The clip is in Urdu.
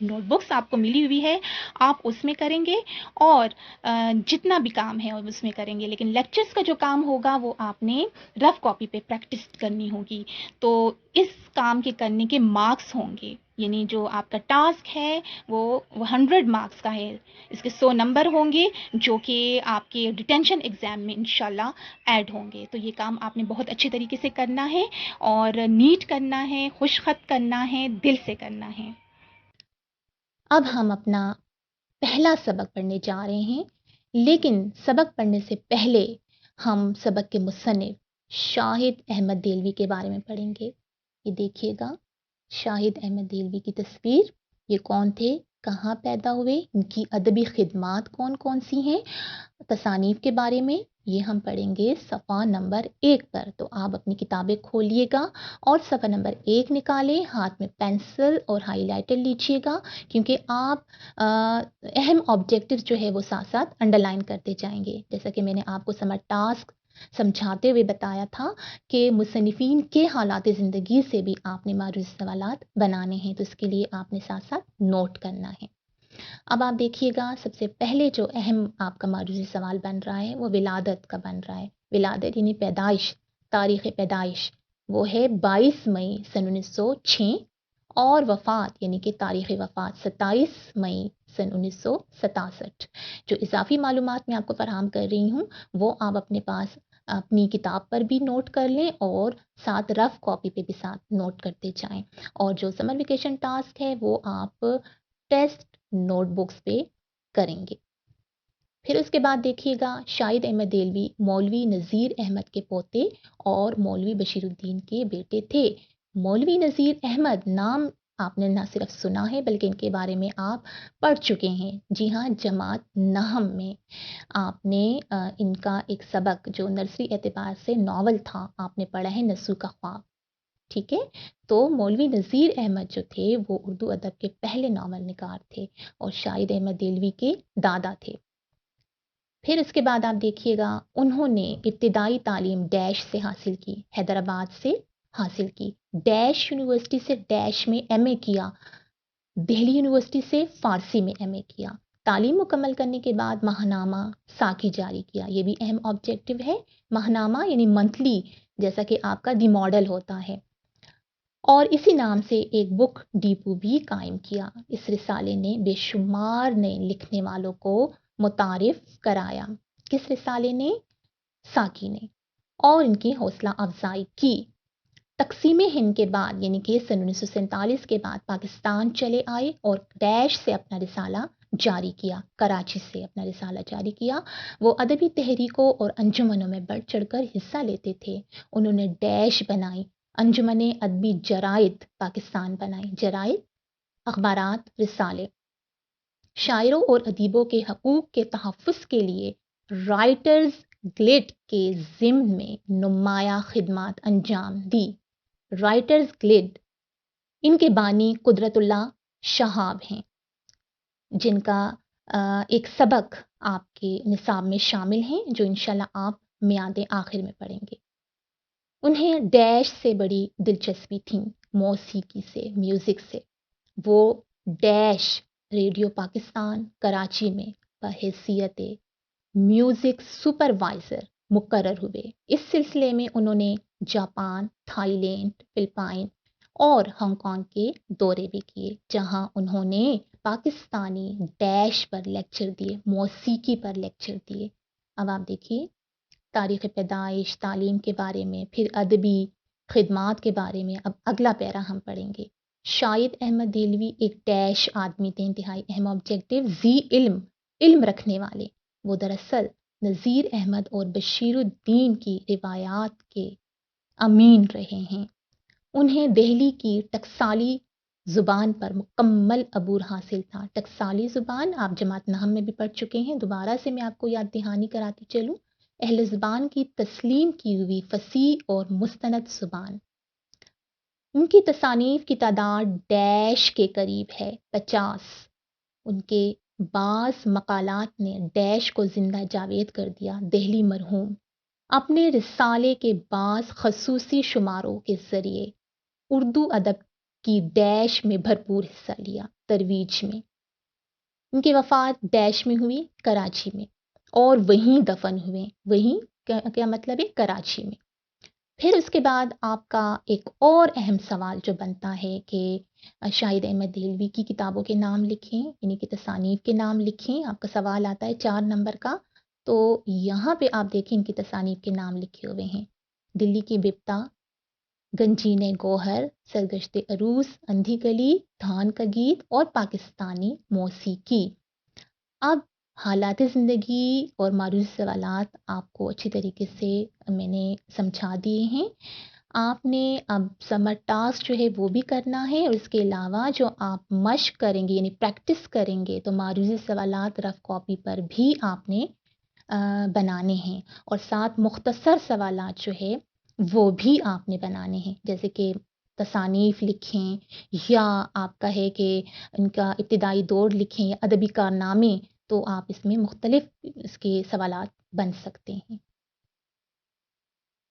نوٹ بکس آپ کو ملی ہوئی ہے آپ اس میں کریں گے اور جتنا بھی کام ہے اس میں کریں گے، لیکن لیکچرز کا جو کام ہوگا وہ آپ نے رف کاپی پہ پریکٹس کرنی ہوگی. تو اس کام کے کرنے کے مارکس ہوں گے، یعنی جو آپ کا ٹاسک ہے وہ 100 مارکس کا ہے. اس کے 100 نمبر ہوں گے جو کہ آپ کے ڈیٹینشن ایگزام میں انشاءاللہ ایڈ ہوں گے. تو یہ کام آپ نے بہت اچھے طریقے سے کرنا ہے اور نیٹ کرنا ہے، خوش خط کرنا ہے، دل سے کرنا ہے. اب ہم اپنا پہلا سبق پڑھنے جا رہے ہیں، لیکن سبق پڑھنے سے پہلے ہم سبق کے مصنف شاہد احمد دہلوی کے بارے میں پڑھیں گے. یہ دیکھیے گا شاہد احمد دہلوی کی تصویر. یہ کون تھے، کہاں پیدا ہوئے، ان کی ادبی خدمات کون کون سی ہیں، تصانیف کے بارے میں یہ ہم پڑھیں گے صفحہ نمبر 1 پر. تو آپ اپنی کتابیں کھولیے گا اور صفحہ نمبر 1 نکالیں، ہاتھ میں پینسل اور ہائی لائٹر لیجیے گا، کیونکہ آپ اہم آبجیکٹو جو ہے وہ ساتھ ساتھ انڈر لائن کرتے جائیں گے. جیسا کہ میں نے آپ کو سمر ٹاسک سمجھاتے ہوئے بتایا تھا کہ مصنفین کے حالات زندگی سے بھی آپ نے معروض سوالات بنانے ہیں، تو اس کے لیے آپ نے ساتھ ساتھ نوٹ کرنا ہے. اب آپ دیکھیے گا سب سے پہلے جو اہم آپ کا معروضی سوال بن رہا ہے وہ ولادت کا بن رہا ہے. ولادت یعنی پیدائش، تاریخ پیدائش وہ ہے 22 مئی سن 1906 اور وفات یعنی کہ تاریخ وفات 27 مئی سن 1967. جو اضافی معلومات میں آپ کو فراہم کر رہی ہوں وہ آپ اپنے پاس اپنی کتاب پر بھی نوٹ کر لیں اور ساتھ رف کاپی پہ بھی ساتھ نوٹ کرتے جائیں. اور جو سمر ویکیشن ٹاسک ہے وہ آپ ٹیسٹ نوٹ بکس پہ کریں گے. پھر اس کے بعد دیکھیے گا شاہد احمد دہلوی مولوی نذیر احمد کے پوتے اور مولوی بشیر الدین کے بیٹے تھے. مولوی نذیر احمد نام آپ نے نہ صرف سنا ہے بلکہ ان کے بارے میں آپ پڑھ چکے ہیں. جی ہاں، جماعت نحم میں آپ نے ان کا ایک سبق جو نرسری اعتبار سے ناول تھا آپ نے پڑھا ہے نسو کا خواب. ٹھیک ہے، تو مولوی نذیر احمد جو تھے وہ اردو ادب کے پہلے ناول نگار تھے اور شاہد احمد دہلوی کے دادا تھے. پھر اس کے بعد آپ دیکھیے گا انہوں نے ابتدائی تعلیم ڈیش سے حاصل کی، حیدرآباد سے حاصل کی. ڈیش یونیورسٹی سے ڈیش میں ایم اے کیا، دہلی یونیورسٹی سے فارسی میں ایم اے کیا. تعلیم مکمل کرنے کے بعد ماہنامہ ساکی جاری کیا. یہ بھی اہم آبجیکٹو ہے. ماہنامہ یعنی منتھلی، جیسا کہ آپ کا دی ماڈل ہوتا ہے. اور اسی نام سے ایک بک ڈیپو بھی قائم کیا. اس رسالے نے بے شمار نئے لکھنے والوں کو متعارف کرایا. کس رسالے نے؟ ساکی نے. اور ان کی حوصلہ افزائی کی. تقسیم ہند کے بعد یعنی کہ سن 1947 کے بعد پاکستان چلے آئے اور ڈیش سے اپنا رسالہ جاری کیا، کراچی سے اپنا رسالہ جاری کیا. وہ ادبی تحریکوں اور انجمنوں میں بڑھ چڑھ کر حصہ لیتے تھے. انہوں نے ڈیش بنائی، انجمن ادبی جرائد پاکستان بنائی. جرائد اخبارات، رسالے. شاعروں اور ادیبوں کے حقوق کے تحفظ کے لیے رائٹرز گلڈ کے ضمن میں نمایاں خدمات انجام دی. رائٹرز گلڈ، ان کے بانی قدرت اللہ شہاب ہیں جن کا ایک سبق آپ کے نصاب میں شامل ہیں جو انشاءاللہ آپ میعاد آخر میں پڑھیں گے. انہیں ڈیش سے بڑی دلچسپی تھی، موسیقی سے، میوزک سے. وہ ڈیش ریڈیو پاکستان کراچی میں بحیثیت میوزک سپروائزر مقرر ہوئے. اس سلسلے میں انہوں نے جاپان، تھائی لینڈ، فلپائن اور ہانگ کانگ کے دورے بھی کیے جہاں انہوں نے پاکستانی ڈیش پر لیکچر دیے، موسیقی پر لیکچر دیے. اب آپ دیکھیے تاریخ پیدائش، تعلیم کے بارے میں، پھر ادبی خدمات کے بارے میں. اب اگلا پیرا ہم پڑھیں گے. شاہد احمد دہلوی ایک ڈیش آدمی تھے، انتہائی اہم آبجیکٹو ذی علم، علم رکھنے والے. وہ دراصل نذیر احمد اور بشیر الدین کی روایات کے امین رہے ہیں. انہیں دہلی کی ٹکسالی زبان پر مکمل عبور حاصل تھا. ٹکسالی زبان آپ جماعت نحم میں بھی پڑھ چکے ہیں، دوبارہ سے میں آپ کو یاد دہانی کراتی چلوں. اہل زبان کی تسلیم کی ہوئی فصیح اور مستند زبان. ان کی تصانیف کی تعداد ڈیش کے قریب ہے، 50. ان کے بعض مقالات نے ڈیش کو زندہ جاوید کر دیا. دہلی مرحوم اپنے رسالے کے بعض خصوصی شماروں کے ذریعے اردو ادب کی ڈیش میں بھرپور حصہ لیا، ترویج میں۔ ان کی وفات ڈیش میں ہوئی، کراچی میں، اور وہیں دفن ہوئے۔ وہیں کیا مطلب ہے؟ کراچی میں۔ پھر اس کے بعد آپ کا ایک اور اہم سوال جو بنتا ہے کہ شاہد احمد دہلوی کی کتابوں کے نام لکھیں، یعنی کہ تصانیف کے نام لکھیں۔ آپ کا سوال آتا ہے 4 نمبر کا، تو یہاں پہ آپ دیکھیں ان کی تصانیف کے نام لکھے ہوئے ہیں: دلی کی بپتا، گنجین گوہر، سرگشت عروس، اندھی گلی، دھان کا گیت اور پاکستانی موسیقی۔ اب حالات زندگی اور معروض سوالات آپ کو اچھی طریقے سے میں نے سمجھا دیے ہیں۔ آپ نے اب سمر ٹاسک جو ہے وہ بھی کرنا ہے، اور اس کے علاوہ جو آپ مشق کریں گے یعنی پریکٹس کریں گے تو معروضی سوالات رف کاپی پر بھی آپ نے بنانے ہیں، اور ساتھ مختصر سوالات جو ہے وہ بھی آپ نے بنانے ہیں، جیسے کہ تصانیف لکھیں، یا آپ کا ہے کہ ان کا ابتدائی دور لکھیں، یا ادبی کارنامے، تو آپ اس میں مختلف اس کے سوالات بن سکتے ہیں۔